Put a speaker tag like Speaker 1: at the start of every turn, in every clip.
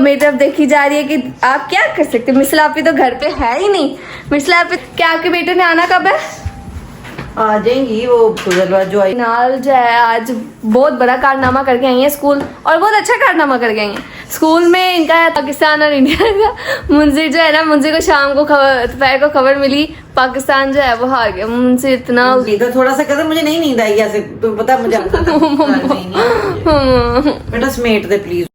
Speaker 1: मेरी तरफ देखी जा रही है कि आप क्या कर सकते हैं। मिसल आपी तो घर पे है ही नहीं। मिसल आपी, क्या आपके बेटे ने आना कब है?
Speaker 2: आ जाएंगी वो गुजरवा जो आई।
Speaker 1: नाल जो है आज बहुत बड़ा कारनामा करके आई है स्कूल, और बहुत अच्छा कारनामा करके आई है। स्कूल में इनका पाकिस्तान और इंडिया का मुंजिर जो है ना, मुंजिर को शाम को दोपहर को खबर मिली पाकिस्तान जो है वो हार गया। मुंजिर इतना
Speaker 2: इधर थोड़ा सा कहता मुझे नहीं नींद आई ऐसे, तो पता मुझे आता था। बेटा समेट दे प्लीज।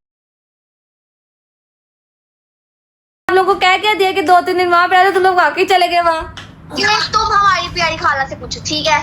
Speaker 1: हम लोग को क्या दिया कि 2-3 दिन वहाँ पे रहे, तो तुम लोग वाकई चले गए वहाँ।
Speaker 3: तुम हमारी प्यारी खाला से पूछो, ठीक है?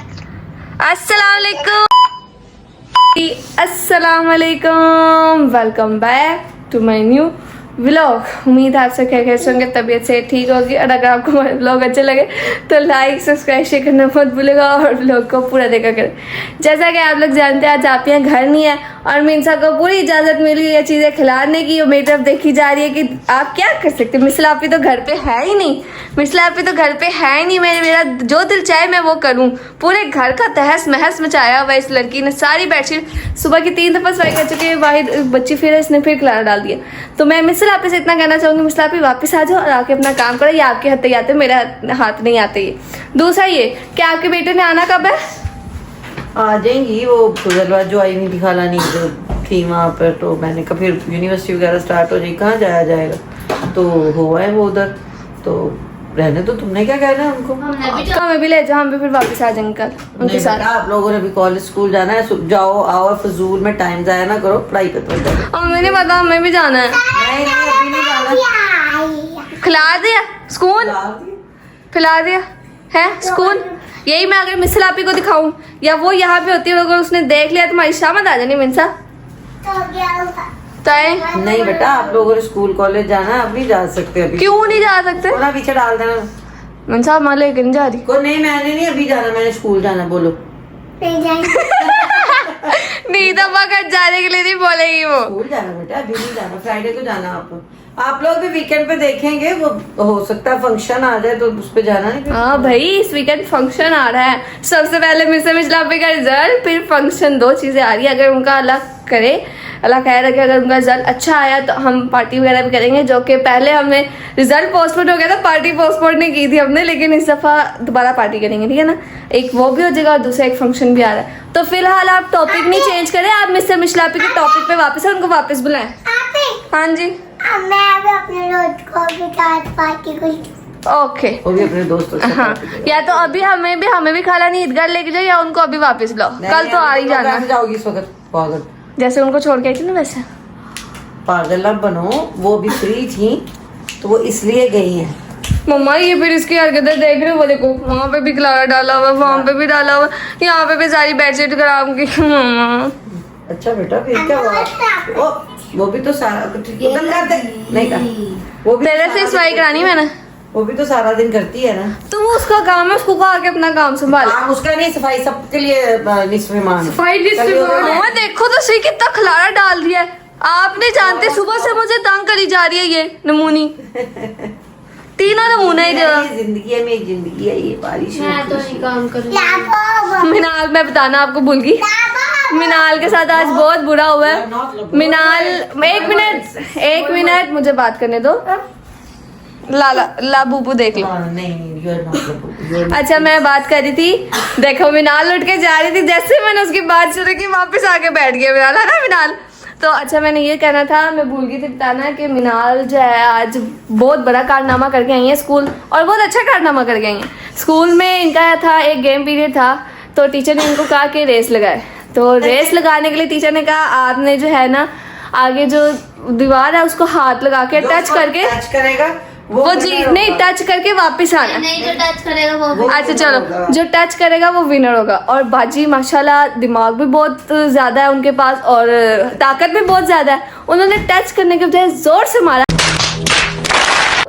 Speaker 1: अस्सलाम वालेकुम, welcome back to my new vlog. उम्मीद है आप सब खैरियत से होंगे, तबीयत से ठीक होगी। और अगर आपको हमारे व्लॉग अच्छे लगे तो लाइक सब्सक्राइब शेयर करना मत भूलेगा और व्लॉग को पूरा देखा करें। जैसा कि आप लोग जानते हैं आज आप यहाँ घर नहीं है और मिनसा को पूरी इजाज़त मिली ये चीज़ें खिलाने की। और मेरी तरफ देखी जा रही है कि आप क्या कर सकते हैं। मिसल आपी तो घर पे है ही नहीं। मिसल आपी तो घर पे है ही नहीं। मेरा जो दिल चाहे मैं वो करूँ। पूरे घर का तहस महस मचाया हुआ इस लड़की ने। सारी बेडशीट सुबह की 3 दफ़ा सफाई कर चुकी है। वाहिद बच्ची फिर इसने फिर खिलाना डाल दिया। तो मैं मिसल आपी से इतना कहना चाहूँगी, मिसल आपी वापस आ जाओ और आके अपना काम करो। ये आपके हाथ आते, मेरे हाथ नहीं आते। ये दूसरा, ये क्या आपके बेटे ने आना कब है?
Speaker 2: आ जाएंगी वो गुजरवा जो आई नहीं दिखाला नहीं जो थी वहाँ पर। तो मैंने कहा फिर यूनिवर्सिटी वगैरह स्टार्ट हो जाएगी, कहाँ जाया जाएगा। तो हुआ है वो उधर, तो रहने तो तुमने क्या कहना है उनको।
Speaker 1: हमें भी ले जाओ, हम भी फिर वापस आ जाएंगे कल उनके साथ।
Speaker 2: आप लोगों ने भी कॉलेज स्कूल जाना है, जाओ आओ, फजूल में टाइम जाया ना करो, पढ़ाई पे तो जाओ।
Speaker 1: हमें नहीं पता, हमें भी जाना है।
Speaker 2: नहीं अभी नहीं जाना।
Speaker 1: खिला दिया स्कूल, खिला दिया है स्कूल। यही मैं अगर मिसल आपी को दिखाऊं या वो यहाँ पे होती है, अगर उसने देख लिया तुम्हारी शामत आ जानी मिनसा। तो
Speaker 2: नहीं बेटा, आप लोगों ने स्कूल कॉलेज जाना है, अब नहीं जा सकते। अभी
Speaker 1: क्यों नहीं जा सकते?
Speaker 2: थोड़ा पीछे डाल देना।
Speaker 1: मिनसा मैं लेके नहीं जा रही।
Speaker 2: को नहीं, मैंने नहीं अभी जाना, मैंने स्कूल जाना। बोलो
Speaker 1: नहीं दफा कर जाने के लिए नहीं बोलेगी वो।
Speaker 2: स्कूल जाना बेटा, अभी नहीं जाना, फ्राइडे को जाना। आप लोग भी वीकेंड पे देखेंगे, वो हो सकता है फंक्शन आ जाए तो उस पे जाना नहीं।
Speaker 1: हाँ भाई, इस वीकेंड फंक्शन आ रहा है। सबसे पहले मिसल आपी का रिजल्ट, फिर फंक्शन, 2 चीजें आ रही है। अगर उनका अल्लाह करे, अल्लाह खैर रखे, अगर उनका रिजल्ट अच्छा आया तो हम पार्टी वगैरह भी करेंगे। जो कि पहले हमने रिजल्ट पोस्टपोन हो गया था, पार्टी पोस्टपोन नहीं की थी हमने, लेकिन इस दफा दोबारा पार्टी करेंगे, ठीक है ना। एक वो भी हो जाएगा और दूसरा एक फंक्शन भी आ रहा है। तो फिलहाल आप टॉपिक नहीं चेंज करें, आप मिस्टर मिशलापी के टॉपिक पे वापस है, उनको वापस बुलाएं। हाँ जी,
Speaker 3: मैं भी अपने दोस्त को भी साथ पार्टी को।
Speaker 1: ओके।
Speaker 2: वो भी अपने दोस्तों से
Speaker 1: हाँ, या तो अभी हमें भी खाला नहीं ईदगाह लेके जाओ, या उनको अभी वापस लाओ। कल तो आ ही जाना।
Speaker 2: जाओगी इस वक्त। पागल,
Speaker 1: जैसे उनको छोड़ के आई थी ना वैसे।
Speaker 2: पागल अब बनो। वो भी फ्री थी तो वो इसलिए गई हैं।
Speaker 1: मम्मा ये फिर इसकी हरकतें देख रहे हो, वो देखो वहाँ पे भी खिलाना डाला हुआ, वहाँ पे भी डाला हुआ, यहाँ पे भी सारी बेडशीट खराब की। मम्मा
Speaker 2: अच्छा बेटा, फिर क्या हुआ? वो भी तो सारा नहीं था, वो भी
Speaker 1: पहले से सफाई करानी मैंने।
Speaker 2: वो भी तो सारा दिन करती है ना।
Speaker 1: तो वो उसका काम है, उसको कहा के अपना काम संभाले।
Speaker 2: काम उसका नहीं, सफाई सबके लिए निस्फ ईमान है।
Speaker 1: मम्मा देखो तो सही कितना खिलाना डाल दिया है। आप नहीं जानते, सुबह से मुझे तंग करी जा रही है ये नमूनी। तीनों नमूने ही
Speaker 2: जिंदगी है, मेरी जिंदगी है ये। बारिश
Speaker 3: मैं तो नहीं काम करूँगी।
Speaker 1: मिनाल, मैं बताना आपको भूल गई, मिनाल के साथ आज बहुत बुरा हुआ है। मिनाल, एक मिनट मुझे बात करने दो। ला बूबू देख लो।
Speaker 2: नहीं।
Speaker 1: अच्छा, मैं बात कर रही थी, देखो मिनाल उठ के जा रही थी, जैसे मैंने उसकी बात शुरू की वापस आके बैठ गया मिनाल, है ना मिनाल। तो अच्छा, मैंने ये कहना था, मैं भूल गई थी बताना कि मिनाल जो है आज बहुत बड़ा कारनामा करके आई है स्कूल, और बहुत अच्छा कारनामा करके आई है। स्कूल में इनका था एक गेम पीरियड था, तो टीचर ने इनको कहा कि रेस लगाए। तो रेस लगाने के लिए टीचर ने कहा आपने जो है ना आगे जो दीवार है उसको हाथ लगा के टच करके,
Speaker 2: करेगा
Speaker 1: वो जी नहीं, टच करके वापस आना।
Speaker 3: नहीं, जो टच करेगा वो।
Speaker 1: अच्छा चलो, जो टच करेगा वो विनर होगा। और बाजी माशाल्लाह दिमाग भी बहुत ज्यादा है उनके पास और ताकत भी बहुत ज्यादा है। उन्होंने टच करने के बजाय जोर से मारा,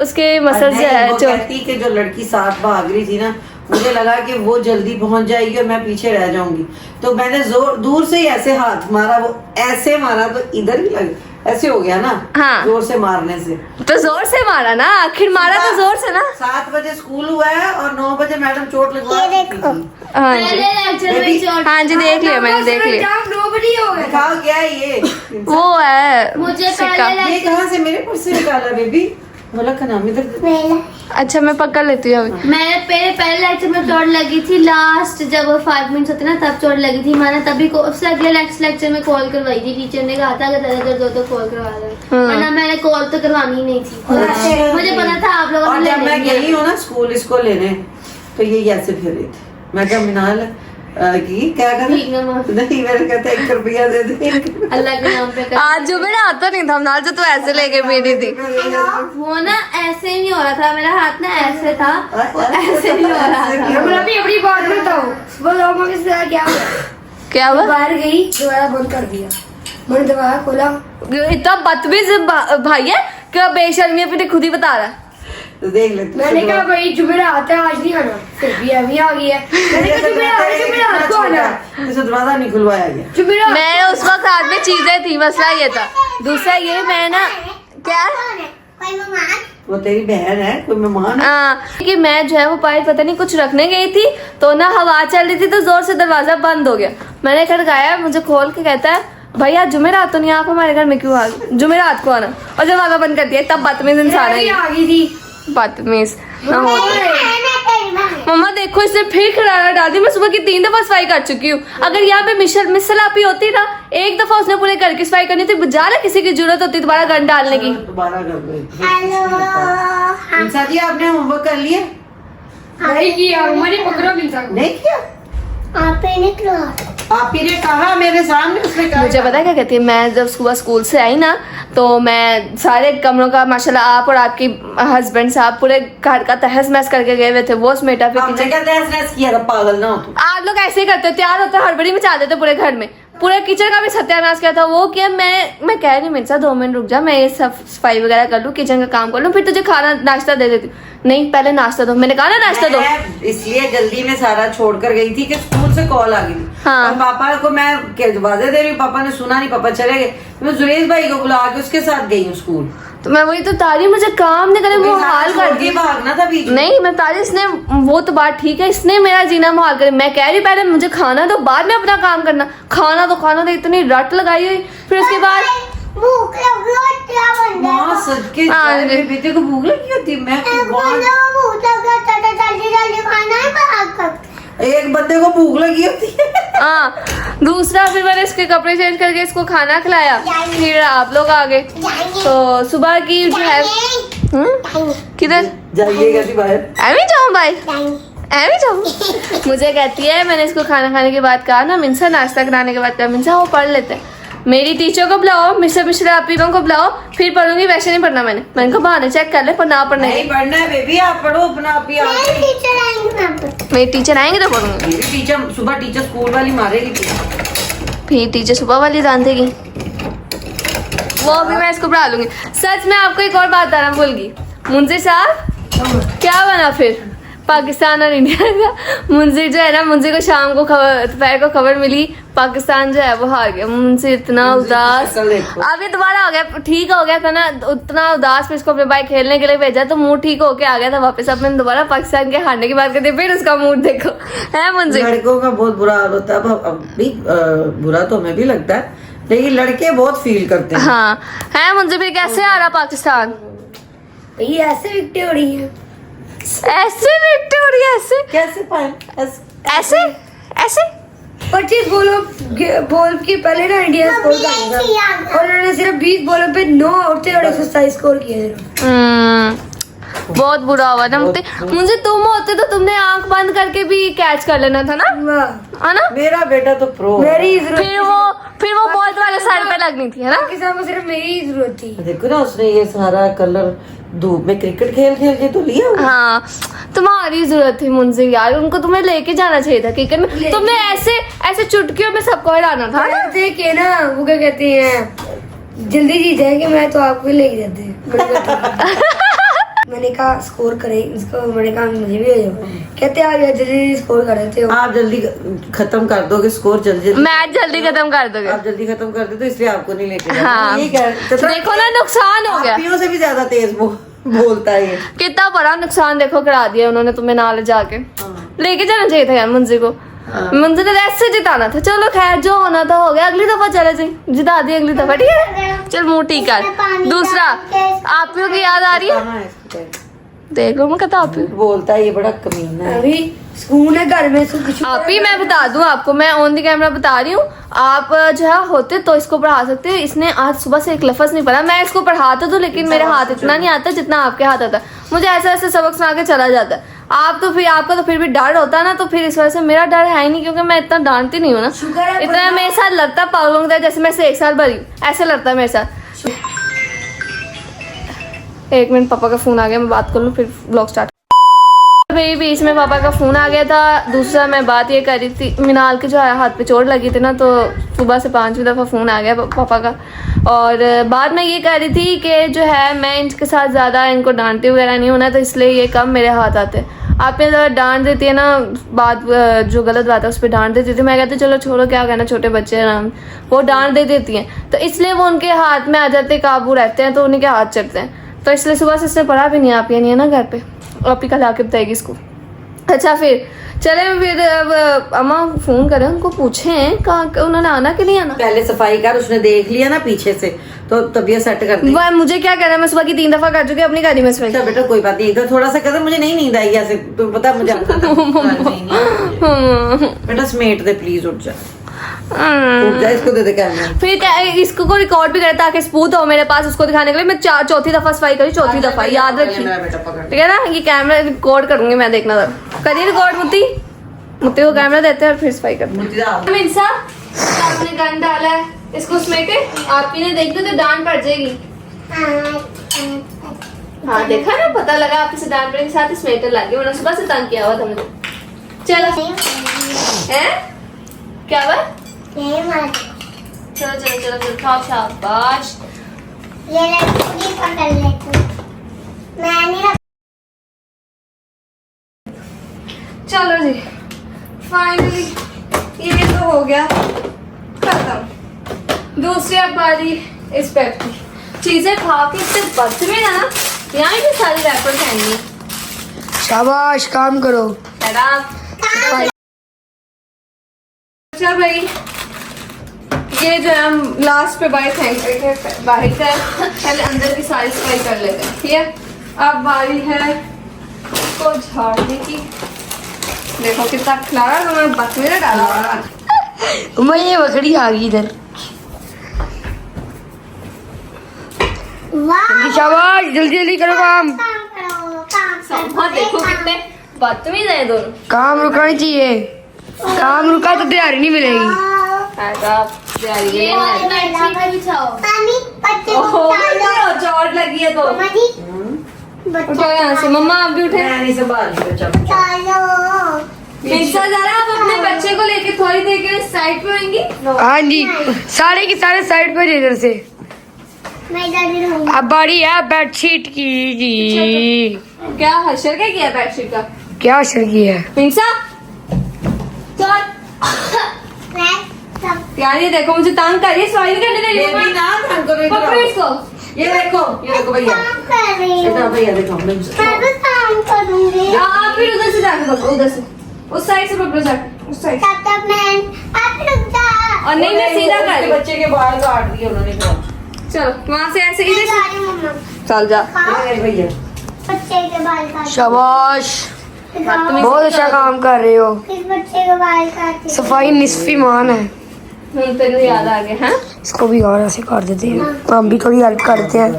Speaker 1: उसके मसल से है
Speaker 2: जो लड़की साथ भाग रही थी ना, मुझे लगा कि वो जल्दी पहुंच जाएगी और मैं पीछे रह जाऊंगी, तो मैंने दूर से ही ऐसे हाथ मारा, वो ऐसे मारा तो इधर ही लग ऐसे हो गया ना,
Speaker 1: हाँ।
Speaker 2: जोर से मारने से।
Speaker 1: तो जोर से मारा ना, आखिर मारा तो जोर से ना।
Speaker 2: 7 बजे स्कूल हुआ है और 9 बजे मैडम चोट लगवा
Speaker 3: ये
Speaker 2: चुकी
Speaker 3: देखो।
Speaker 2: थी।
Speaker 1: हाँ जी,
Speaker 4: पहले लेक्चर में चोट।
Speaker 1: हाँ जी, देख लिया मैंने, देख लिया।
Speaker 4: नोबडी हो गया।
Speaker 2: दिखाओ क्या है ये?
Speaker 1: वो है
Speaker 4: मुझे
Speaker 1: सिक्का।
Speaker 4: पहले
Speaker 2: ये कहाँ से मेरे पर्स से निकाला बेबी? बोला का नाम इधर।
Speaker 3: मेला
Speaker 1: अच्छा मैं पकड़ लेती हूँ अभी।
Speaker 4: मैं पहले लेक्चर में चोट लगी थी, लास्ट जब 5 मिनट्स होते ना तब चोट लगी थी। मैंने तभी उससे अगले लेक्चर में कॉल करवाई थी। टीचर ने कहा था अगर ज्यादा दर्द हो तो कॉल करवा दो, वरना मैंने कॉल तो करवानी नहीं थी। मुझे पता था आप लोगों
Speaker 2: और
Speaker 4: ने
Speaker 2: जब मैं
Speaker 4: लेने
Speaker 2: गई हूँ ना स्कूल इसको लेने, तो ये ऐसे फिर रही थी। मैं क्या मिनाल की क्या कर
Speaker 4: ठीक है माँ।
Speaker 2: नहीं, मेरे कहते 1 रुपया दे दे।
Speaker 4: अल्लाह के नाम पे कर।
Speaker 1: आज जो मेरा आता नहीं था नाल, जो तू ऐसे लेके मेरी थी।
Speaker 4: वो ना ऐसे ही नहीं हो रहा था, मेरा हाथ ना ऐसे था, वो ऐसे नहीं हो रहा था।
Speaker 5: मैं अभी अपनी बात बताऊं। सुबह लोगों के साथ क्या हुआ?
Speaker 1: क्या हुआ?
Speaker 5: बाहर गई, दोबारा बंद कर दिया। मैंने दोबारा खोला,
Speaker 1: इतना बदतमीज भाई है कि बेशर्मी अपनी खुद ही बता रहा है।
Speaker 2: तो देख ले,
Speaker 5: मैंने कहा भाई जुमेरात है आज नहीं आना, फिर भी अभी आ गई है। मैंने कहा जुमेरात को आना,
Speaker 2: इसे दरवाजा नहीं खुलवाया गया।
Speaker 5: जुमेरात।
Speaker 1: मैं उस वक्त हाथ में चीजें थी, मसला ये था। दूसरा ये मैं ना क्या
Speaker 3: कोई मेहमान
Speaker 2: वो तेरी बहन है, कोई मेहमान है?
Speaker 1: कि मैं जो है वो पाई पता नहीं कुछ रखने गई थी, तो ना हवा चल रही थी तो जोर से दरवाजा बंद हो गया। मैंने खड़काया, मुझे खोल के कहता है भैया जुमेरात तो नहीं, आप हमारे घर में क्यों आ गए? जुमेरात को आना, और दरवाजा बंद कर दिया। तब बदतमीज इंसान है,
Speaker 5: आ गई थी।
Speaker 1: बदतमीज ना हो।
Speaker 3: मैं तेरी बहन।
Speaker 1: मम्मा देखो इसने फिर खिलाना डाल दी। मैं सुबह की 3 दफा सफाई कर चुकी हूँ। अगर यहाँ पे मिसलापी होती ना, एक दफा उसने पूरे घर की सफाई करनी थी, बजाय किसी की जरूरत होती दोबारा गंद डालने की।
Speaker 2: दोबारा कर दो।
Speaker 3: हेलो।
Speaker 2: इंसा जी आपने होमवर्क कर लिया?
Speaker 5: नहीं किया, हमारी पकड़ो मिलता।
Speaker 2: नहीं किया?
Speaker 3: आप ही निकलो।
Speaker 2: आप ही ने कहा मेरे सामने, उसने कहा
Speaker 1: मुझे पता है क्या कहती है, मैं जब सुबह स्कूल से आई ना, तो मैं सारे कमरों का माशाल्लाह आप और आपकी हस्बैंड साहब पूरे घर का तहस महस करके गए हुए थे। वो समेटा फिर
Speaker 2: हमने
Speaker 1: किचन।
Speaker 2: क्या तहस किया था? पागल ना हो तुम।
Speaker 1: आप लोग ऐसे ही करते हो, तैयार होते हड़बड़ी में चाह देते पूरे घर में। पूरे किचन का भी सत्यानाश किया था। वो किया, मैं कह रही हूँ मेरे साथ 2 मिनट रुक जा, मैं ये सब सफाई वगैरह कर लूँ, किचन का काम कर लूँ, फिर तुझे खाना नाश्ता दे देती हूँ। नहीं पहले नाश्ता दो। मैंने कहा ना नाश्ता दो।
Speaker 2: मैं इसलिए जल्दी में सारा छोड़कर गई थी कि स्कूल से कॉल आ गई थी।
Speaker 1: हाँ।
Speaker 2: और पापा को मैं वादे दे रही हूँ, पापा ने सुना नहीं, पापा चले गए। मैं जुरेश भाई को बुला के उसके साथ गई हूँ स्कूल।
Speaker 1: तो मैं वही तो तारी, मुझे काम नहीं करे वो हाल कर दी।
Speaker 2: भागना था बीच में।
Speaker 1: नहीं मैं तारी, इसने वो तो बात ठीक है, इसने मेरा जीना मुहाल करे। मैं कह रही पहले मुझे खाना दो, बाद में अपना काम करना। खाना तो इतनी रट लगाई हुई। फिर उसके बाद
Speaker 3: भूख लगी और क्या बन
Speaker 2: माँ
Speaker 3: गया?
Speaker 2: सदके
Speaker 1: हाँ
Speaker 2: जाए,
Speaker 1: जी।
Speaker 2: मेरे बेटे को भूख लगी होती। मैं
Speaker 3: बोलो भूख लगा तो जल्दी जल्दी खाना है भाग कर।
Speaker 2: एक बंदे को भूख लगी होती है।
Speaker 1: हाँ, दूसरा फिर मैंने इसके कपड़े चेंज करके इसको खाना खिलाया। फिर आप लोग आ गए। तो सुबह की जो है किधर
Speaker 2: जाइएगा थी बाहर।
Speaker 1: एवी जाऊँ भाई, एवी जाऊँ। मुझे कहती है, मैंने इसको खाना खाने के बाद कहा ना मिनसा, नाश्ता कराने के बाद कहा मिनसा वो पढ़ लेते हैं। मेरी टीचर को बुलाओ, मिस्टर मिश्रा आपीबा को बुलाओ, फिर पढ़ूंगी। वैसे नहीं पढ़ना मैंने कहा बहाने चेक कर ले, पर ना पढ़ना
Speaker 2: नहीं पढ़ना है बेबी, आप पढ़ो अपना। आप ही आओ।
Speaker 3: मेरे टीचर आएंगे ना पर।
Speaker 1: मेरी टीचर आएंगे तो पढ़ूंगी।
Speaker 2: मेरी टीचर सुबह टीचर स्कूल वाली मारेगी।
Speaker 1: फिर टीचर सुबह वाली जान देगी, वो भी मैं इसको पढ़ा लूंगी। सच में आपको एक और बात बताना भूल गई। मुंजिर साहब क्या बना फिर पाकिस्तान और इंडिया का? मुंजिर जो है ना, मुंजिर को शाम को दोपहर को खबर मिली पाकिस्तान जो है वो हार गया। मुंजिर इतना उदास, अब ये दोबारा हो गया, ठीक हो गया था ना, उतना उदास। फिर इसको अपने भाई खेलने के लिए भेजा तो मूड ठीक होके आ गया था वापस। अब मैंने दोबारा पाकिस्तान के हारने की बात करते, फिर उसका मूड देखो है मुंजिर।
Speaker 2: लड़कों का बहुत बुरा हाल होता है। अब भी बुरा तो हमें भी लगता है, लेकिन लड़के बहुत फील करते हैं।
Speaker 1: हाँ है मुंजिर, फिर कैसे आ रहा पाकिस्तान?
Speaker 5: ये ऐसे विकटे हो रही है।
Speaker 1: ऐसे बेटे हो रही है, ऐसे
Speaker 2: कैसे पाए?
Speaker 1: ऐसे ऐसे
Speaker 5: 25 बॉल के पहले ना इंडिया स्कोर कर दिया और उन्होंने सिर्फ 20 बॉलों पे 9 आउट थे और 127 स्कोर किए थे।
Speaker 1: बहुत बुरा हुआ ना। मुझे तुम होते तो तुमने आंख बंद करके भी कैच कर लेना था ना,
Speaker 5: वाह,
Speaker 1: है ना?
Speaker 2: मेरा बेटा तो प्रो है।
Speaker 5: मेरी जरूरत
Speaker 1: फिर वो बॉल तुम्हारे सर पे लगनी थी, है ना?
Speaker 5: पाकिस्तान को सिर्फ मेरी ही जरूरत थी।
Speaker 2: देखो ना, उसने ये सारा कलर धूप में क्रिकेट खेल खेल के तो लिया हुआ।
Speaker 1: हाँ तुम्हारी जरूरत थी मुंजिर यार, उनको तुम्हें लेके जाना चाहिए था क्रिकेट में। तुमने ऐसे ऐसे चुटकियों में सबको हराना था ना।
Speaker 5: कहते के ना वो क्या कहते हैं, जल्दी जीत जाएंगे, मैं तो आपको ले जाते। मैंने कहा स्कोर करे इसको, मैंने कहा मुझे भी हो जाओ। कहते आप यार जल्दी स्कोर कर देते हो।
Speaker 2: आप जल्दी खत्म कर दोगे स्कोर, जल्दी
Speaker 1: मैच जल्दी खत्म कर दोगे।
Speaker 2: आप जल्दी खत्म कर देते, इसलिए आपको नहीं लेके जाना।
Speaker 1: हाँ।
Speaker 2: ये क्या
Speaker 1: देखो ना नुकसान हो गया,
Speaker 2: पीओ से भी ज्यादा तेज बोलता है ये।
Speaker 1: कितना बड़ा नुकसान देखो करा दिया उन्होंने तुम्हें ना ले जाके। लेके जाना चाहिए था यार मुंजी को, मुंजी ने ऐसे जिताना था। चलो खैर जो होना था हो गया, अगली दफा चले जाए, जिता दी अगली दफा, ठीक है। चल मुंह ठीक कर। दूसरा आप की याद आ रही है,
Speaker 2: कहाँ है इसका?
Speaker 1: देख लो मैं कहता आप ही
Speaker 2: बोलता है ये बड़ा कमीना है।
Speaker 5: अभी सुकून है घर में, सुख
Speaker 1: आप ही। मैं बता दूं आपको, मैं ऑन द कैमरा बता रही हूँ, आप जो है होते तो इसको पढ़ा सकते हो। इसने आज सुबह से एक लफ्ज नहीं पढ़ा। मैं इसको पढ़ाता तो, लेकिन मेरे हाथ इतना नहीं आता जितना आपके हाथ आता। मुझे ऐसे ऐसे सबक सुना के चला जाता है। आप तो फिर आपका तो फिर भी डर होता है ना, तो फिर इस वजह से मेरा डर है ही नहीं, क्योंकि मैं इतना डांटती नहीं हूँ ना। इतना मेरे साथ लड़ता पागलों का, जैसे मैं से 1 साल भरी ऐसे लड़ता है मेरे साथ। 1 मिनट, पापा का फोन आ गया, मैं बात कर लूँ फिर ब्लॉग स्टार्ट। भाई बीच में पापा का फोन आ गया था। दूसरा मैं बात ये कर रही थी, मिनाल के जो है हाथ पे चोट लगी थी ना, तो सुबह से 5वीं दफ़ा फ़ोन आ गया पापा का। और बाद में ये कह रही थी कि जो है मैं इनके साथ ज़्यादा इनको डांटती वगैरह नहीं होना, तो इसलिए ये कम मेरे हाथ आते। आप ज़रा डांट देती है ना, बात जो गलत बात है उस पर डांट देती थी। मैं कहती चलो छोड़ो, क्या कहना, छोटे बच्चे हैं ना, वो डांट दे देती हैं, तो इसलिए वो उनके हाथ में आ जाते, काबू रहते हैं, तो उन्हीं के हाथ चढ़ते हैं। तो इसलिए सुबह से इसने पढ़ा भी नहीं, आप नहीं है ना घर पे, आप ही कल आके बताएगी इसको। अच्छा फिर चले, फिर अब अम्मा फोन करें उनको, पूछें कहाँ उन्होंने आना कि नहीं आना।
Speaker 2: पहले सफाई कर, उसने देख लिया ना पीछे से, तो तबीयत सेट कर दी।
Speaker 1: वह मुझे क्या कहना है, मैं सुबह की 3 दफा कर चुकी अपनी गाड़ी में सफाई।
Speaker 2: अच्छा बेटा कोई बात नहीं, इधर थोड़ा सा कर, मुझे नहीं नींद आई ऐसे, तो पता मुझे बेटा समेट दे प्लीज, उठ जा उठ जा, इसको दे दे कैमरा।
Speaker 1: फिर इसको को रिकॉर्ड भी करे ताकि सबूत हो मेरे पास उसको दिखाने के लिए। मैं 4 दफा सफाई करी, 4थी दफा, याद रखिए
Speaker 2: मेरा बेटा पकड़।
Speaker 1: ठीक है ना। ये कैमरा रिकॉर्ड करूंगी मैं, देखना जरा। करिए रिकॉर्ड मुत्ती, मुत्ती को कैमरा देते हैं और फिर सफाई करते हैं। मिर्जा आपने गन डाला है, इसको समेटे। आप ही ने देख लो तो डांट पड़ जाएगी। हाँ देखा ना, पता लगा आप इसे डांट पड़ने के साथ ही समेटर लग गया, वरना सुबह से तंग किया हुआ था मुझे। चलो हैं क्या हुआ? चलो चलो चलो चलो, खाओ शाबाश।
Speaker 3: ये लड़की पकड़ लेती हूँ। मैं नहीं रख-
Speaker 1: चलो जी फाइनली ये तो हो गया खत्म। दूसरी अब बारी इस पेप की। चीजें खा के इतने बदतमीज है ना, यहाँ भी सारी रैपर खाएंगे।
Speaker 5: शाबाश, काम करो।
Speaker 1: अच्छा भाई ये जो है हम लास्ट पे बाइक फेंक बाहर का है, पहले अंदर की सारी सफाई कर लेते हैं, ठीक है। अब बारी है इसको झाड़ने की। देखो कितना खिलाड़ा तो मैं बस में डाला हुआ।
Speaker 5: मैं ये बकरी आ गई इधर।
Speaker 3: वाह,
Speaker 5: शाबाश, जल्दी जल्दी करो काम।
Speaker 3: काम करो, काम करो।
Speaker 1: हाँ देखो कितने बदतमीज है दोनों।
Speaker 5: काम रुकना नहीं चाहिए, काम रुका तो तैयारी नहीं मिलेगी।
Speaker 1: ये
Speaker 3: वाली
Speaker 4: बेडशीट पे बिछाओ।
Speaker 3: पानी पत्ते को डालो।
Speaker 1: चोट लगी है तो
Speaker 3: मम्मा जी,
Speaker 1: उठो यहाँ से। मम्मा आप भी उठे।
Speaker 2: मैं नहीं संभाल रही बच्चा।
Speaker 3: डालो।
Speaker 1: मिर्जा जरा आप अपने बच्चे को लेके थोड़ी देर के लिए साइड पे होंगी।
Speaker 5: हाँ जी, सारे के सारे साइड पर इधर से।
Speaker 3: मैं इधर ही रहूंगी।
Speaker 5: अब बारी है बेडशीट की जी।
Speaker 1: क्या हशर क्या किया बेडशीट का?
Speaker 5: क्या असर किया है?
Speaker 1: मिर्जा चल
Speaker 3: मैं सब
Speaker 1: यार ये देखो मुझे तंग कर रही है, सॉरी करने दे
Speaker 2: ये भी ना ध्यान करो, इधर
Speaker 1: पकड़ो
Speaker 2: आओ।
Speaker 1: इसको।
Speaker 2: ये देखो भैया,
Speaker 3: काम कर रही हूँ।
Speaker 2: इधर भैया देखो।
Speaker 3: मैं भी काम करूंगी।
Speaker 1: आप फिर उधर से जाके पकड़ो, उधर से उस साइड से पकड़ो, जाके उस साइड।
Speaker 3: तब तक मैं आप रुक जा।
Speaker 1: और नहीं मैं सीधा कर रही हूँ।
Speaker 2: बच्चे के बाल काट दिए उन्होंने।
Speaker 1: चलो वहाँ से ऐसे इधर
Speaker 3: जा रही हूँ मम्मा।
Speaker 1: से चल जा।
Speaker 2: ये भैया
Speaker 3: बच्चे के बाल काट।
Speaker 5: शाबाश,
Speaker 3: दिखाओ।
Speaker 5: बहुत अच्छा काम कर रहे हो।
Speaker 3: इस बच्चे के बाल काट।
Speaker 5: सफाई निस्फ ईमान है।
Speaker 1: तेरे याद आ गया है।
Speaker 5: इसको भी और ऐसे कर देते हैं, हम भी थोड़ी हेल्प करते हैं,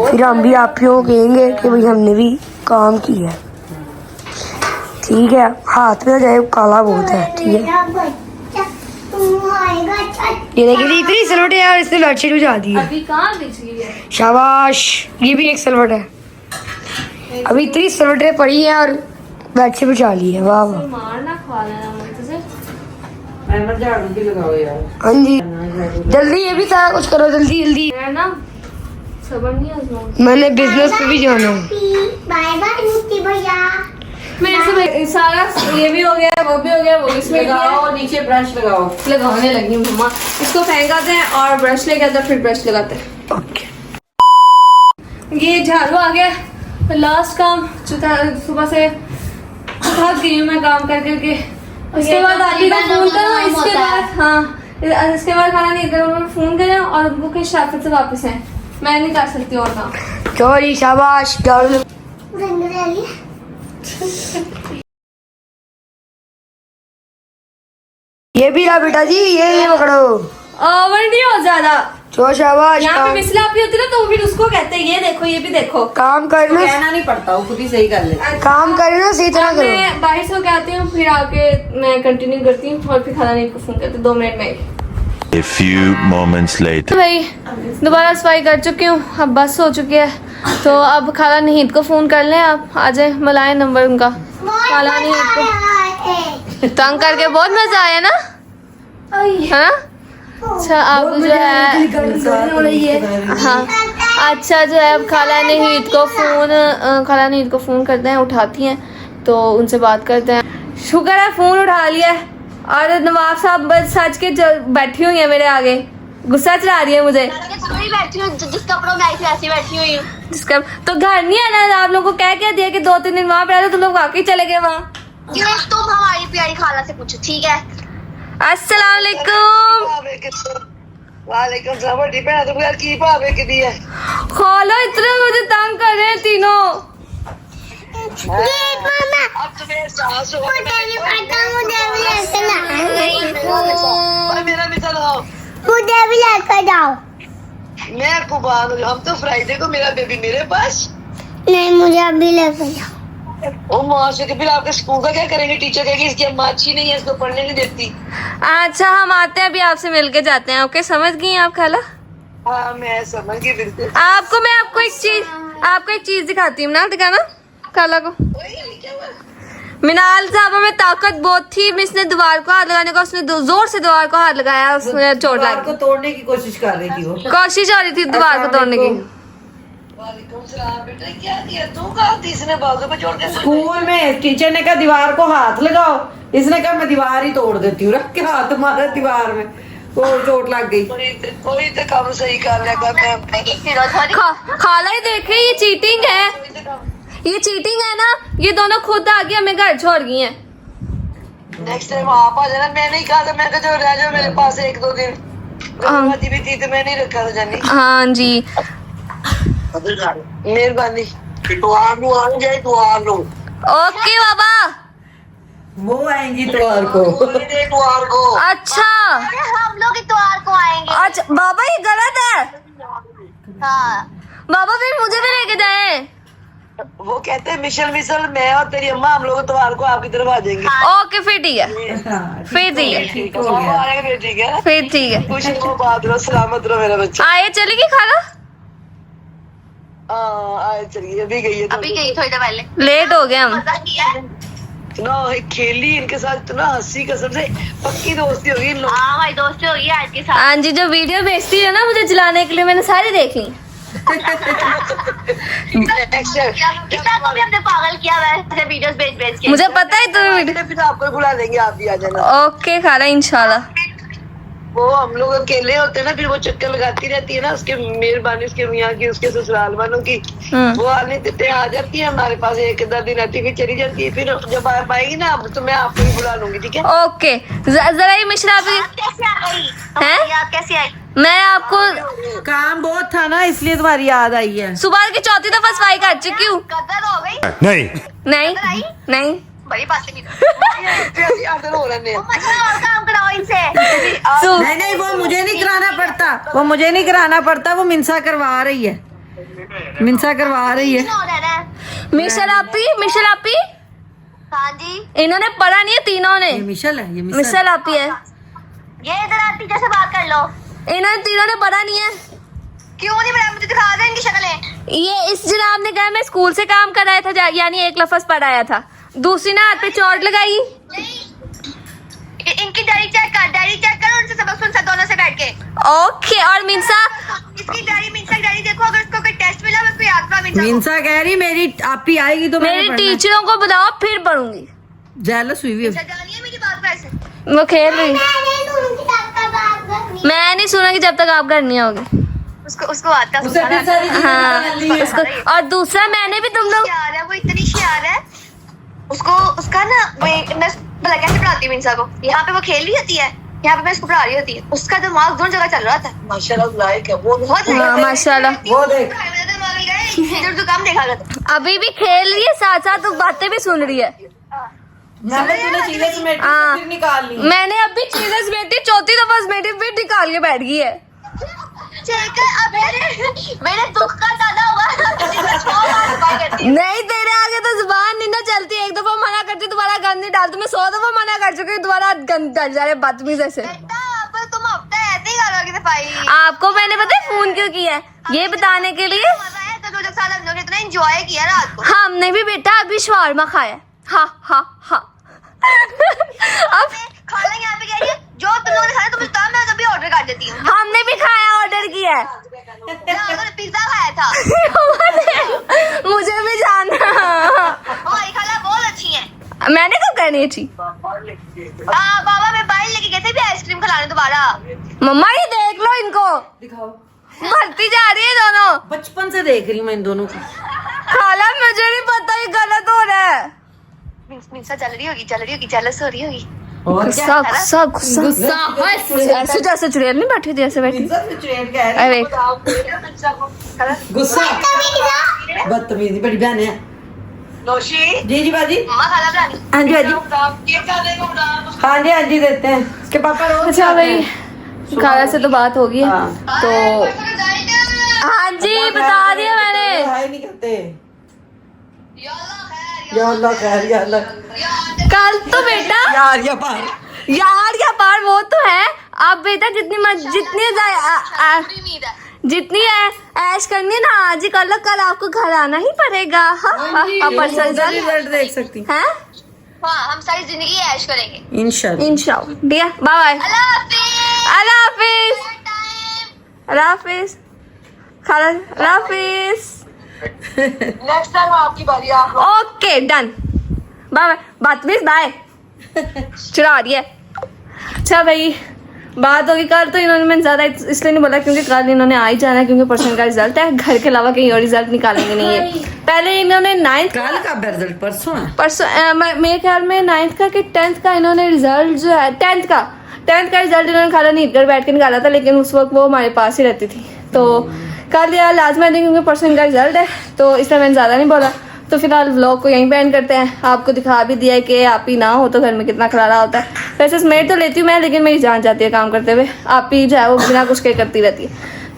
Speaker 5: फिर हम भी आप लोगों को कहेंगे कि भाई हमने भी काम किया है। ठीक है, हाथ में जाए काला बहुत है, ठीक है।
Speaker 3: मेरा बच्चा तुम आएगा चल।
Speaker 5: ये देखिए इतनी सलवट है यार, इसने बेडशीट उठा दी है।
Speaker 1: अभी कहाँ बिछ गई है?
Speaker 5: शाबाश, ये भी एक सलवट है। अभी इतनी सलवटें पड़ी हैं और बेडशीट बिछा ली है। वाह वाह।
Speaker 1: मारना खा लेना मुझे से।
Speaker 2: मैं झाड़ू भी लगाओ यार।
Speaker 5: हाँ जी, जल्दी ये भी सारा कुछ करो, जल्दी जल्दी।
Speaker 1: मैं ना सबर नहीं आजमाऊं।
Speaker 5: मैंने बिजनेस पे भी जाना है।
Speaker 3: बाय बाय नीति भैया।
Speaker 1: मेरे से भाई सारा ये भी हो गया, वो भी हो गया, वो भी इसमें
Speaker 2: लगाओ, नीचे ब्रश लगाओ।
Speaker 1: लगाने लगी मम्मा। इसको फेंकाते हैं और ब्रश लेके आते हैं, फिर ब्रश लगाते हैं।
Speaker 5: ओके।
Speaker 1: ये झाड़ू आ गया, लास्ट काम जो था सुबह से थक गई हूँ मैं काम कर करके। उसके बाद आदि को फोन करो, इसके बाद हाँ इसके बाद खाना नहीं करो, फोन करें और उनको कहीं शाफत से वापस आए। मैं नहीं कर सकती और काम।
Speaker 5: चोरी शाबाश झाड़ू।
Speaker 3: रंग रैली।
Speaker 5: ये भी ला बेटा जी, ये पकड़ो।
Speaker 1: ओवर नहीं हो ज्यादा।
Speaker 5: चो शाबाश।
Speaker 1: यहाँ पे मिसला भी होती है ना, तो फिर उसको कहते हैं ये देखो, ये भी देखो।
Speaker 5: काम करना,
Speaker 2: कहना नहीं पड़ता, वो खुद ही सही कर लेता।
Speaker 5: काम करना सही तरह
Speaker 1: अब
Speaker 5: करो।
Speaker 1: मैं बाहर से होके आती हूँ, फिर आके मैं कंटिन्यू करती हूँ और फिर खाना नहीं को फोन करती 2 मिनट में।
Speaker 6: A few moments later.
Speaker 1: तो भाई दोबारा सफाई कर चुकी हूँ, अब बस हो चुकी है। तो अब खाला नहीद को फोन कर लें, आप आ जाए, मिलाएं नंबर उनका। खाला नहीद को तंग करके बहुत मजा आया ना, है ना? अच्छा अब जो है हाँ अच्छा जो है अब खाला नहीद को फोन करते हैं, उठाती हैं तो उनसे बात करते हैं। शुक्र है फोन उठा लिया है। और नवाब साहब बस सच के बैठी हुई है मेरे आगे, गुस्सा चला रही है मुझे।
Speaker 4: बैठी हूँ जिस कपड़ों में आई थी ऐसी बैठी हुई हूँ।
Speaker 1: जिसका तो घर नहीं आना, आप लोगों को कह दिया कि 2-3 दिन वहाँ पे रहे, तुम लोग वाकई चले गए वहाँ।
Speaker 4: तुम हमारी प्यारी खाला से पूछो, ठीक है?
Speaker 1: अस्सलाम वालेकुम।
Speaker 7: वालेकुम सलाम। बड़ी भैन तो यार की भावे की है।
Speaker 1: खाला इतना मुझे तंग कर रहे हैं तीनों।
Speaker 7: अब तुम्हें साहस हो
Speaker 3: मुझे भी पता, मुझे भी लेकर
Speaker 7: भाई मेरा मिसाल हो।
Speaker 3: मुझे भी लेकर जाओ।
Speaker 7: मैं कुबान हूँ, हम तो फ्राइडे को मेरा बेबी मेरे पास।
Speaker 3: नहीं मुझे अभी लेकर जाओ।
Speaker 7: ओ माँ से फिर आपके स्कूल का क्या करेंगे? टीचर कहेगी इसकी अम्मा अच्छी नहीं है, इसको पढ़ने नहीं देती।
Speaker 1: अच्छा हम आते हैं, अभी आपसे मिलके जाते हैं। ओके समझ गई आप खाला?
Speaker 7: हाँ मैं समझ गई बिल्कुल।
Speaker 1: आपको एक चीज दिखाती हूँ ना, दिखाना खाला को। मिनाल साहब में ताकत बहुत थी, मिस ने दीवार को हाथ लगाने का, उसने जोर से दीवार को हाथ लगाया, उसमें चोट
Speaker 2: दीवार
Speaker 1: लगी।
Speaker 2: को तोड़ने की कोशिश कर रही थी वो।
Speaker 1: कोशिश हो रही थी दीवार को तोड़ने की।
Speaker 7: वालेकुम सलाम बेटा, क्या दिया तू? कहा थी इसने बाजू पे जोड़ के?
Speaker 2: स्कूल में टीचर ने कहा दीवार को हाथ लगाओ, इसने कहा मैं दीवार ही तोड़ देती हूँ। रख के हाथ मारा दीवार में, वो चोट लग गई।
Speaker 7: कोई तो काम सही कर लेगा। मैं
Speaker 1: खाला ही देखे, ये चीटिंग है, ये चीटिंग है ना। ये दोनों खुद आगे हमें घर छोड़ गई हैं।
Speaker 7: नेक्स्ट टाइम आप आ जाना। मैं नहीं कहा था, मैं कहा रह जाओ मेरे पास 1-2 दिन। गर्भवती भी थी तो मैं नहीं रखा था जानी।
Speaker 1: हाँ जी
Speaker 7: मेहरबानी।
Speaker 1: ओके बाबा।
Speaker 2: वो आएंगी त्योहार को।
Speaker 1: अच्छा
Speaker 4: हम लोग इतवार को आएंगे।
Speaker 1: अच्छा बाबा ये गलत है।
Speaker 4: हाँ
Speaker 1: बाबा फिर मुझे भी लेके जाए।
Speaker 7: वो कहते हैं मिशल मैं और तेरी अम्मा हम लोग त्योहार को आपकी तरफ आ जाएंगे।
Speaker 1: ओके फिर ठीक है,
Speaker 2: हाँ,
Speaker 1: फिर ठीक है,
Speaker 2: ठीक हो गया।
Speaker 7: ठीक है,
Speaker 1: फिर ठीक है।
Speaker 7: खुश रहो, बात रहो, सलामत रहो मेरा बच्चा।
Speaker 1: आए चलेगी खाला?
Speaker 7: आए चलिए, अभी गई है।
Speaker 4: अभी गई थोड़ी देर पहले।
Speaker 1: लेट हो गए हम।
Speaker 4: मजा किया है?
Speaker 7: इतना खेली इनके साथ, इतना हंसी, कसम से पक्की दोस्ती होगी इन लोग।
Speaker 4: हाँ हमारी दोस्ती होगी आज के साथ।
Speaker 1: हाँ जी जो वीडियो भेजती है ना मुझे जलाने के लिए, मैंने सारी देख ली।
Speaker 7: Next time,
Speaker 4: कितना तो भी हमने पागल किया वैसे वीडियोस भेज के।
Speaker 1: मुझे पता है तुम्हें वीडियो।
Speaker 7: फिर आपको बुला लेंगे, आप भी आ जाना।
Speaker 1: ओके खाला इंशाल्लाह।
Speaker 7: वो हम लोग अकेले होते हैं ना, फिर वो चक्कर लगाती रहती है ना, उसके मेहरबानी, उसके मियाँ की, उसके ससुराल वालों की। वो आने देते आ जाती है हमारे पास, 1-2 दिन आती है, फिर चली जाती है। फिर जब आप आएगी ना तो मैं आपको भी बुला लूंगी, ठीक है?
Speaker 1: ओके जरा ये मिश्रा भी
Speaker 4: आप कैसे आ गई?
Speaker 1: हैं?
Speaker 4: हमारी याद कैसे आई?
Speaker 1: मैं आपको
Speaker 2: काम बहुत था ना, इसलिए तुम्हारी याद आई है।
Speaker 1: सुबह की 4थी दफा सफाई कर चुकी हूँ।
Speaker 4: कदर हो गई?
Speaker 6: नहीं।
Speaker 1: नहीं नहीं
Speaker 4: बड़ी बात नहीं।
Speaker 7: हो रहे हैं।
Speaker 4: और काम कराओ इनसे।
Speaker 2: नहीं वो मुझे नहीं कराना पड़ता, वो मुझे नहीं कराना पड़ता, वो मिनसा करवा रही है, मिनसा करवा रही है।
Speaker 4: हो रहा है?
Speaker 1: मिशल आपी
Speaker 4: हाँ जी।
Speaker 1: इन्होंने पढ़ा नहीं है तीनों ने।
Speaker 2: ये मिशल है, ये मिशल।
Speaker 1: मिशल आपी है।
Speaker 4: ये इधर आप टीचर से बात कर लो।
Speaker 1: इन्होंने तीनों ने पढ़ा नहीं है।
Speaker 4: क्यों नहीं बना? मुझे दिखा दे इनकी शक्लें।
Speaker 1: ये इस जनाब ने कहा मैं स्कूल से काम कराया था, यानी 1 लफ्ज पढ़ाया था, दूसरी ने हाथ पे चोट लगाई।
Speaker 4: इनकी डायरी चेक कर, उनसे सबक सुन दोनों से बैठ के।
Speaker 1: ओके और मिनसा
Speaker 8: इसकी डायरी मिंसा की डायरी देखो, अगर उसको कोई टेस्ट मिला मैं उसको याद करा मिंसा को।
Speaker 2: मिंसा कह रही मेरी आप ही आएगी तो मैंने
Speaker 1: मेरी
Speaker 2: पढ़ना है।
Speaker 1: टीचरों को बुलाओ फिर पढ़ूंगी।
Speaker 2: जेलस हुई भी है।
Speaker 8: मिंसा जानिए मेरी बात को ऐसे।
Speaker 1: वो खेल रही।
Speaker 3: मैंने सुनती आपका बात करनी।
Speaker 1: मैं नहीं सुना कि जब तक आप घर नहीं आओगे।
Speaker 8: उसको आता है
Speaker 2: उसे
Speaker 8: सुनाना।
Speaker 2: फिर सारी चीजें
Speaker 1: हाँ
Speaker 2: निकाल ली है।
Speaker 1: उसको, और दूसरा मैंने भी तुम लोग
Speaker 8: होशियार है वो, इतनी होशियार है। उसको उसका ना मैं भला कैसे पढ़ाती हूँ मिंसा को। यहाँ पे वो खेल रही होती है, यहाँ पे मैं उसको पढ़ा रही होती है। उसका दिमाग दोनों जगह चल रहा था।
Speaker 2: माशाल्लाह लायक है वो।
Speaker 8: बहुत
Speaker 1: हाँ, माशाल्लाह।
Speaker 2: वो देख
Speaker 8: इधर तो काम देखा करता।
Speaker 1: अभी भी खेल रही है, साथ साथ तो बातें भी सुन रही है।
Speaker 2: मैंने तूने चीजें समेटी
Speaker 1: हाँ।
Speaker 2: फिर निकाल ली।
Speaker 1: मैंने अभी चीजें समेटी, चौथी दफा समेटी फिर निकाल के बैठ गई है।
Speaker 8: अब मेरे दुख का ज्यादा हुआ।
Speaker 1: नहीं तेरे आगे तो जुबान नहीं ना चलती। एक दफा मना करती दोबारा गंद नहीं डालती। मैं 100 दफा मना कर चुकी हूँ, दोबारा गंद डाल जा रहे बदतमीज ऐसे।
Speaker 8: तुम हफ्ता ऐसे ही करोगे सफाई।
Speaker 1: आपको मैंने पता है फोन क्यों किया है? ये बताने के लिए
Speaker 8: मजा है तो 2 साल हम लोग ने इतना एंजॉय किया रात को।
Speaker 1: हमने भी बेटा अभी शवारमा खाया। हाँ हाँ हाँ। अब
Speaker 8: खाना यहाँ पे कह रही है जो तुम लोगों ने खाया तुम्हें बताओ, मैं कभी ऑर्डर कर देती हूँ।
Speaker 1: हमने भी खाया, ऑर्डर किया है।
Speaker 8: पिज्जा खाया था।
Speaker 1: मुझे भी जानना।
Speaker 8: हमारी खाना बहुत अच्छी है।
Speaker 1: मैंने कब कहनी थी?
Speaker 8: बाबा मैं बाहर लेके गए थे भी आइसक्रीम खिलाने दोबारा।
Speaker 1: मम्मा ये देख लो इनको,
Speaker 2: दिखाओ।
Speaker 1: भरती जा रही है दोनों।
Speaker 2: बचपन से देख रही हूँ मैं इन दोनों को।
Speaker 1: खाला मुझे नहीं पता ये गलत हो रहा है।
Speaker 8: मिंसा चल रही होगी जेलस हो रही होगी।
Speaker 2: और
Speaker 1: गुस्सा गुस्सा गुस्सा गुस्सा ऐसे जैसे चुड़ैल नहीं बैठी थी ऐसे बैठी।
Speaker 2: मिंसा से चुड़ैल कह रही
Speaker 1: अरे
Speaker 2: है। गुस्सा बदतमीजी बड़ी बहन है।
Speaker 7: नौशी
Speaker 2: जी बाजी।
Speaker 8: मम्मा खाना बनानी।
Speaker 2: हाँ जी हाँ जी।
Speaker 7: ये खाने को बता।
Speaker 2: हाँ जी देते हैं। इसके पापा रोज
Speaker 1: अच्छा
Speaker 2: खाते
Speaker 1: भाई,
Speaker 2: हैं।
Speaker 1: खाला से तो बात होगी है।
Speaker 2: हाँ।
Speaker 1: तो हाँ जी बता दिया मैंने।
Speaker 2: हाय नहीं करते। या अल्लाह खैर या अल्लाह।
Speaker 1: कल तो बेटा
Speaker 2: यार या पार।
Speaker 1: यार या पार वो तो है। अब बेटा जितनी ऐश करनी है ना आज ही कर लो, कल आपको घर आना ही पड़ेगा। अब परसों
Speaker 2: रिजल्ट देख सकती
Speaker 1: हैं।
Speaker 8: हाँ हम सारी जिंदगी ऐश करेंगे
Speaker 2: इंशाल्लाह।
Speaker 1: इंशाल्लाह दिया। Bye bye.
Speaker 8: अल्लाह हाफिज।
Speaker 1: अल्लाह हाफिज। अल्लाह हाफिज खाला। अल्लाह हाफिज।
Speaker 7: नेक्स्ट टाइम आपकी बारी। आप
Speaker 1: ओके डन। Bye bye. बात भी बाय। चुरा रही है। अच्छा भाई बात होगी। कल तो इन्होंने मैंने ज्यादा इसलिए नहीं बोला क्योंकि कल इन्होंने आ ही जाना है, क्योंकि परसों का रिजल्ट है। घर के अलावा कहीं और रिजल्ट निकालेंगे नहीं है। पहले इन्होंने 9th
Speaker 2: कल का रिजल्ट परसों है।
Speaker 1: परसों मेरे ख्याल में 9th का कि 10th का इन्होंने रिजल्ट जो है 10th का रिजल्ट इन्होंने खाला नीट कर बैठ के निकाला था, लेकिन उस वक्त वो हमारे पास ही रहती थी। तो कल यार लाजमा देंगे क्योंकि परसों इनका रिजल्ट है, तो इसलिए मैंने ज़्यादा नहीं बोला। तो फिलहाल व्लॉग को यहीं पे एंड करते हैं। आपको दिखा भी दिया है कि आप ही ना हो तो घर में कितना खलारा होता है। वैसे स्मेट तो लेती हूँ मैं, लेकिन मेरी जान जाती है काम करते हुए। आप ही जो है वो बिना कुछ के करती रहती है।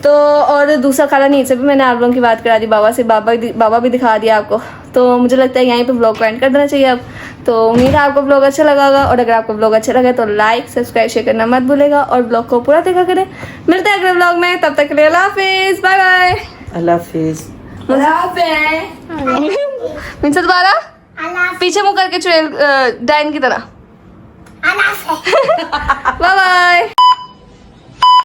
Speaker 1: तो और दूसरा खाला नीचे से भी मैंने आप लोगों की बात करा दी बाबा से। बाबा भी दिखा दिया आपको। तो मुझे लगता है यहीं पे ब्लॉग को एंड कर देना चाहिए अब। तो उम्मीद है आपको ब्लॉग अच्छा लगा होगा, और अगर आपको ब्लॉग अच्छा लगे तो लाइक सब्सक्राइब शेयर करना मत भूलेगा, और ब्लॉग को पूरा देखा करें। मिलते हैं अगले ब्लॉग में, तब तक के लिए अल्लाह हाफिज। Bye bye.
Speaker 2: अल्लाह हाफिज।
Speaker 1: मिनसे दोबारा
Speaker 3: अल्लाह
Speaker 1: पीछे मुँह करके चुड़ैल डाइन की तरह।
Speaker 3: अल्लाह से